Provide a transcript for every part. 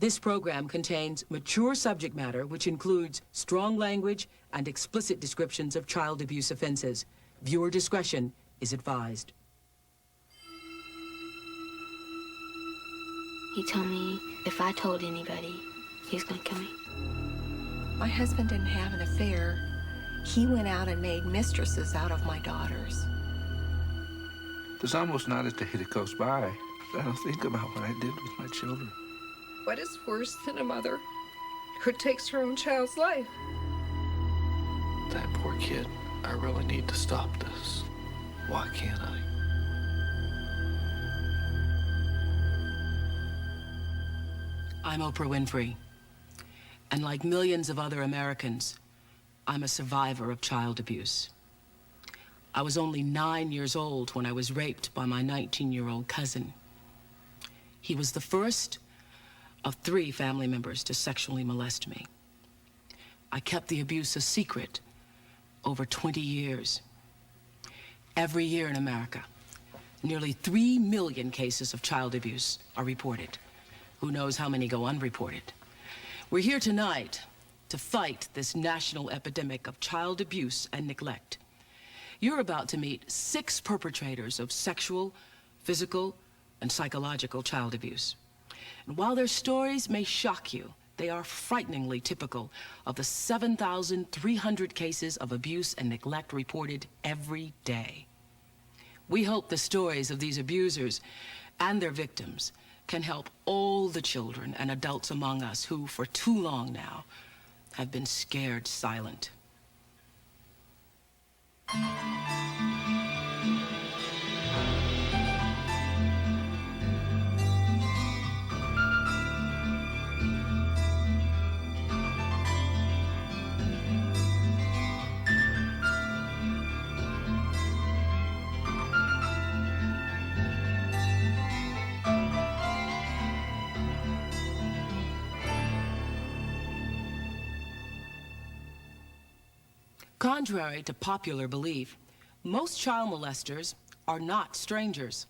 This program contains mature subject matter which includes strong language and explicit descriptions of child abuse offenses. Viewer discretion is advised. He told me if I told anybody, he was gonna kill me. My husband didn't have an affair. He went out and made mistresses out of my daughters. There's almost not a day that goes by that I don't think about what I did with my children. What is worse than a mother who takes her own child's life? That poor kid. I really need to stop this. Why can't I? I'm Oprah Winfrey, and like millions of other Americans, I'm a survivor of child abuse. I was only 9 years old when I was raped by my 19-year-old cousin. He was the first of 3 family members to sexually molest me. I kept the abuse a secret over 20 years. Every year in America, nearly 3 million cases of child abuse are reported. Who knows how many go unreported? We're here tonight to fight this national epidemic of child abuse and neglect. You're about to meet 6 perpetrators of sexual, physical, and psychological child abuse. And while their stories may shock you, they are frighteningly typical of the 7,300 cases of abuse and neglect reported every day. We hope the stories of these abusers and their victims can help all the children and adults among us who, for too long now, have been scared silent. Contrary to popular belief, most child molesters are not strangers.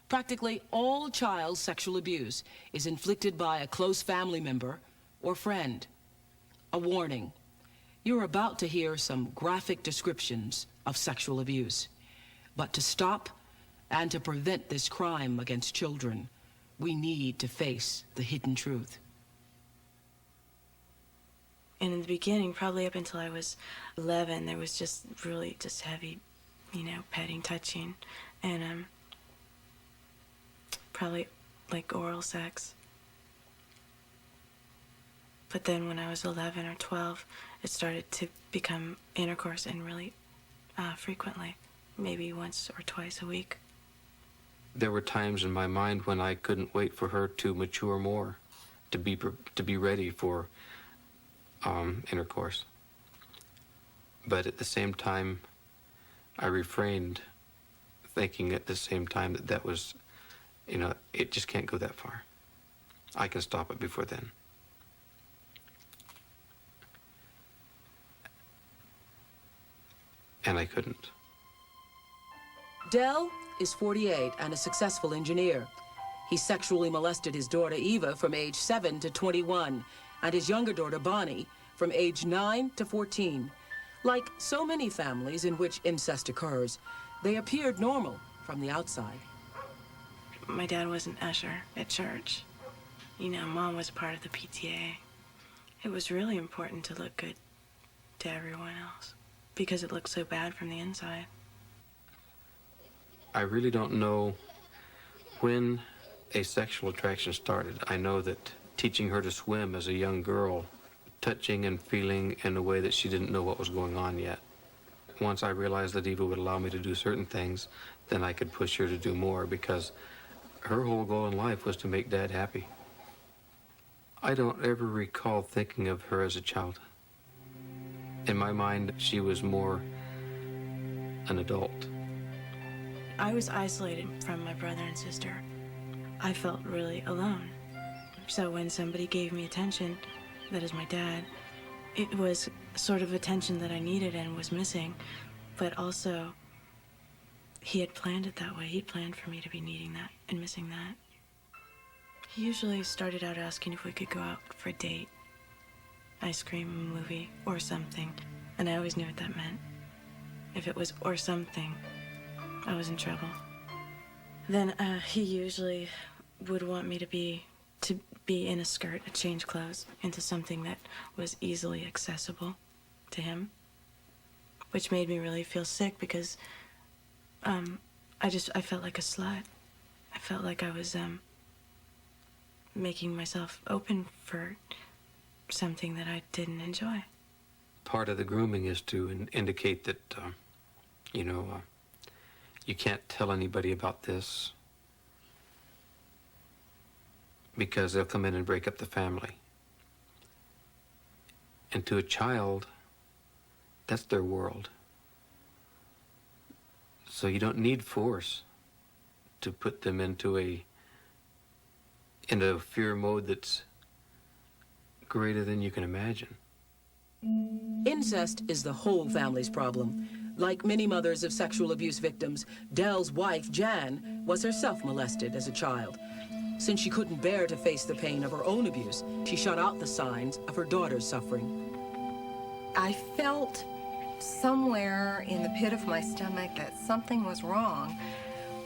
Practically all child sexual abuse is inflicted by a close family member or friend. A warning, you're about to hear some graphic descriptions of sexual abuse. But to stop and to prevent this crime against children, we need to face the hidden truth. And in the beginning, probably up until I was 11, there was just really just heavy, petting, touching, and probably like oral sex. But then when I was 11 or 12, it started to become intercourse, and really frequently, maybe once or twice a week. There were times in my mind when I couldn't wait for her to mature more, to be ready for intercourse. But at the same time, I refrained, thinking at the same time that was, it just can't go that far. I can stop it before then. And I couldn't. Del is 48 and a successful engineer. He sexually molested his daughter Eva from age 7 to 21, and his younger daughter Bonnie from age 9 to 14. Like so many families in which incest occurs, they appeared normal from the outside. My dad was an usher at church. Mom was part of the PTA. It was really important to look good to everyone else because it looked so bad from the inside. I really don't know when a sexual attraction started. I know that teaching her to swim as a young girl, touching and feeling in a way that she didn't know what was going on yet. Once I realized that Eva would allow me to do certain things, then I could push her to do more, because her whole goal in life was to make Dad happy. I don't ever recall thinking of her as a child. In my mind, she was more an adult. I was isolated from my brother and sister. I felt really alone. So when somebody gave me attention, that is my dad, it was sort of attention that I needed and was missing, but also he had planned it that way. He planned for me to be needing that and missing that. He usually started out asking if we could go out for a date, ice cream, a movie, or something. And I always knew what that meant. If it was or something, I was in trouble. Then he usually would want me to be in a skirt, a change clothes, into something that was easily accessible to him, which made me really feel sick because I felt like a slut. I felt like I was making myself open for something that I didn't enjoy. Part of the grooming is to indicate that, you can't tell anybody about this because they'll come in and break up the family. And to a child, that's their world. So you don't need force to put them into a fear mode that's greater than you can imagine. Incest is the whole family's problem. Like many mothers of sexual abuse victims, Dell's wife, Jan, was herself molested as a child. Since she couldn't bear to face the pain of her own abuse, she shut out the signs of her daughter's suffering. I felt somewhere in the pit of my stomach that something was wrong,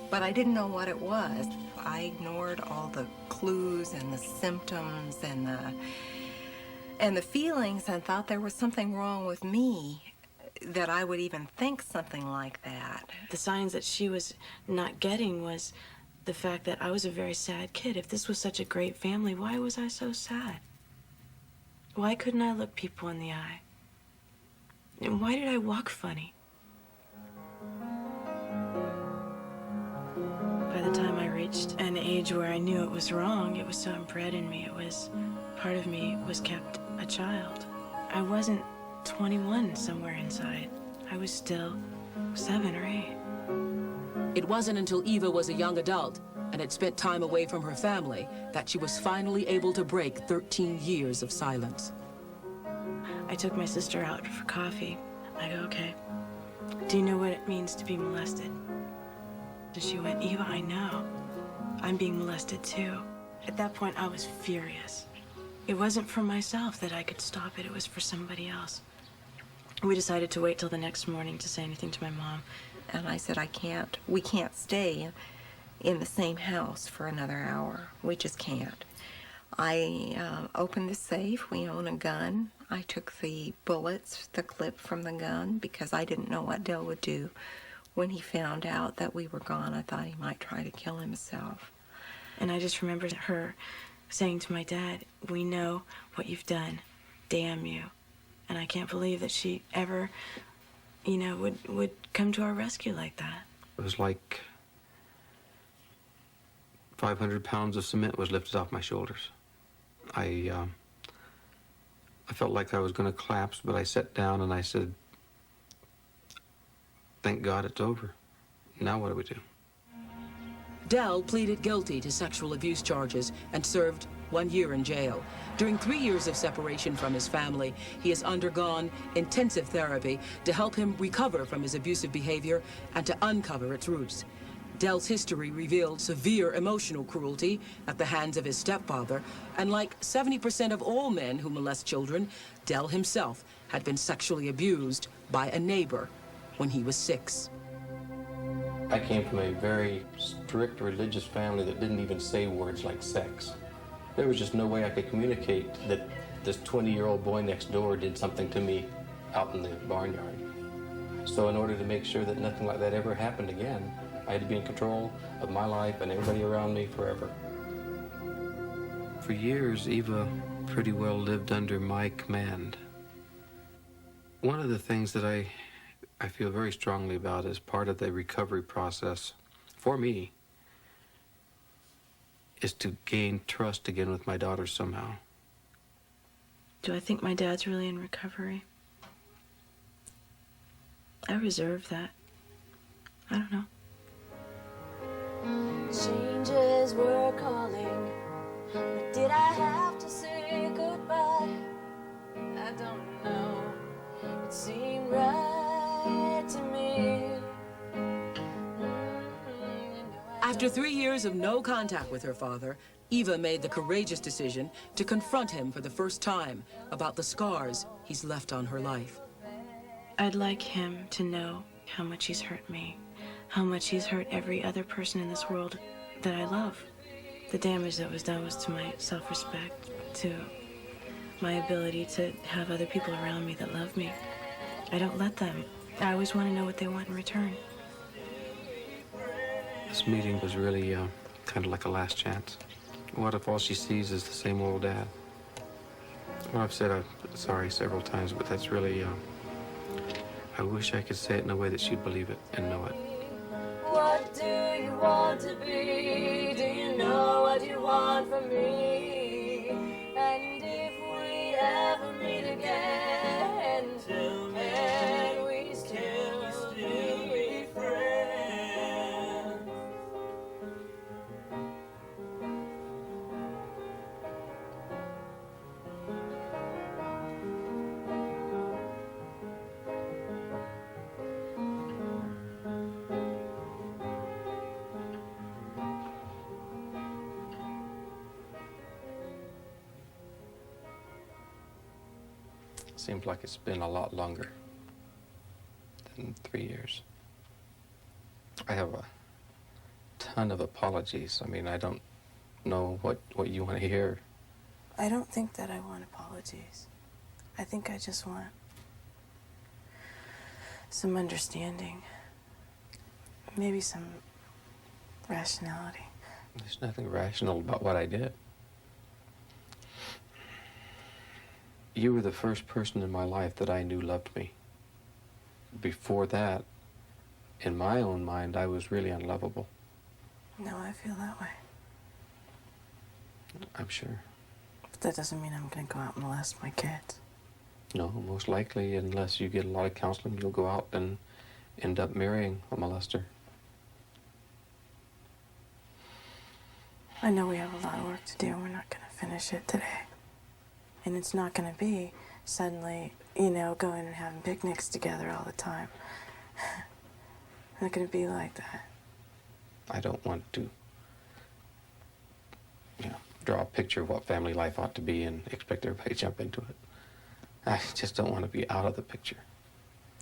but I didn't know what it was. I ignored all the clues and the symptoms and the feelings and thought there was something wrong with me, that I would even think something like that. The signs that she was not getting was the fact that I was a very sad kid. If this was such a great family, why was I so sad? Why couldn't I look people in the eye? And why did I walk funny? By the time I reached an age where I knew it was wrong, it was so inbred in me. Part of me was kept a child. I wasn't 21 somewhere inside. I was still 7 or 8. It wasn't until Eva was a young adult and had spent time away from her family that she was finally able to break 13 years of silence. I took my sister out for coffee. I go, okay, do you know what it means to be molested? And she went, Eva, I know. I'm being molested too. At that point, I was furious. It wasn't for myself that I could stop it. It was for somebody else. We decided to wait till the next morning to say anything to my mom. And I said, we can't stay in the same house for another hour. We just can't. I opened the safe. We own a gun. I took the bullets, the clip from the gun, because I didn't know what Dell would do when he found out that we were gone. I thought he might try to kill himself. And I just remember her saying to my dad, we know what you've done. Damn you. And I can't believe that she ever, would come to our rescue like that. It was like 500 pounds of cement was lifted off my shoulders. I felt like I was going to collapse, but I sat down and I said, thank God it's over. Now what do we do? Dell pleaded guilty to sexual abuse charges and served 1 year in jail. During 3 years of separation from his family, he has undergone intensive therapy to help him recover from his abusive behavior and to uncover its roots. Dell's history revealed severe emotional cruelty at the hands of his stepfather, and like 70% of all men who molest children, Dell himself had been sexually abused by a neighbor when he was 6. I came from a very strict religious family that didn't even say words like sex. There was just no way I could communicate that this 20-year-old boy next door did something to me out in the barnyard. So in order to make sure that nothing like that ever happened again, I had to be in control of my life and everybody around me forever. For years, Eva pretty well lived under my command. One of the things that I feel very strongly about as part of the recovery process for me is to gain trust again with my daughter somehow. Do I think my dad's really in recovery? I reserve that. I don't know. Changes were calling, but did I have to say goodbye? I don't know. It seemed right to me. After 3 years of no contact with her father, Eva made the courageous decision to confront him for the first time about the scars he's left on her life. I'd like him to know how much he's hurt me, how much he's hurt every other person in this world that I love. The damage that was done was to my self-respect, to my ability to have other people around me that love me. I don't let them. I always want to know what they want in return. This meeting was really kind of like a last chance. What if all she sees is the same old dad? Well, I've said I'm sorry several times, but that's really, I wish I could say it in a way that she'd believe it and know it. What do you want to be? Do you know what you want from me? And if we ever meet again, can we still be friends? Seems like it's been a lot longer than 3 years. I have a ton of apologies. I mean, I don't know what you want to hear. I don't think that I want apologies. I think I just want some understanding. Maybe some rationality. There's nothing rational about what I did. You were the first person in my life that I knew loved me. Before that, in my own mind, I was really unlovable. No, I feel that way. I'm sure. But that doesn't mean I'm gonna go out and molest my kids. No, most likely, unless you get a lot of counseling, you'll go out and end up marrying a molester. I know we have a lot of work to do, and we're not gonna finish it today. And it's not gonna be suddenly, you know, going and having picnics together all the time. It's not gonna be like that. I don't want to, draw a picture of what family life ought to be and expect everybody to jump into it. I just don't want to be out of the picture.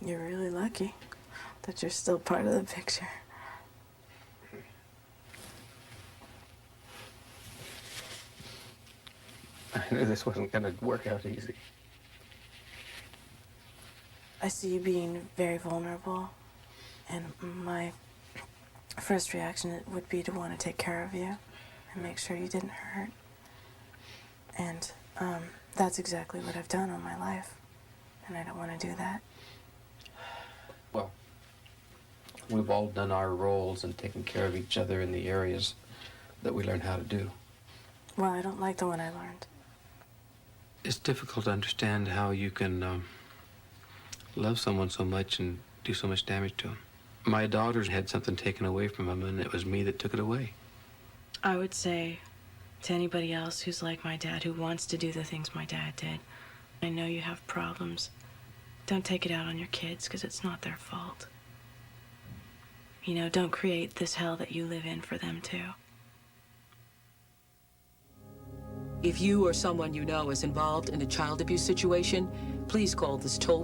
You're really lucky that you're still part of the picture. I knew this wasn't going to work out easy. I see you being very vulnerable, and my first reaction would be to want to take care of you and make sure you didn't hurt. And that's exactly what I've done all my life, and I don't want to do that. Well, we've all done our roles and taken care of each other in the areas that we learn how to do. Well, I don't like the one I learned. It's difficult to understand how you can love someone so much and do so much damage to them. My daughters had something taken away from them, and it was me that took it away. I would say to anybody else who's like my dad, who wants to do the things my dad did, I know you have problems. Don't take it out on your kids, because it's not their fault. You know, don't create this hell that you live in for them, too. If you or someone you know is involved in a child abuse situation, please call this toll-free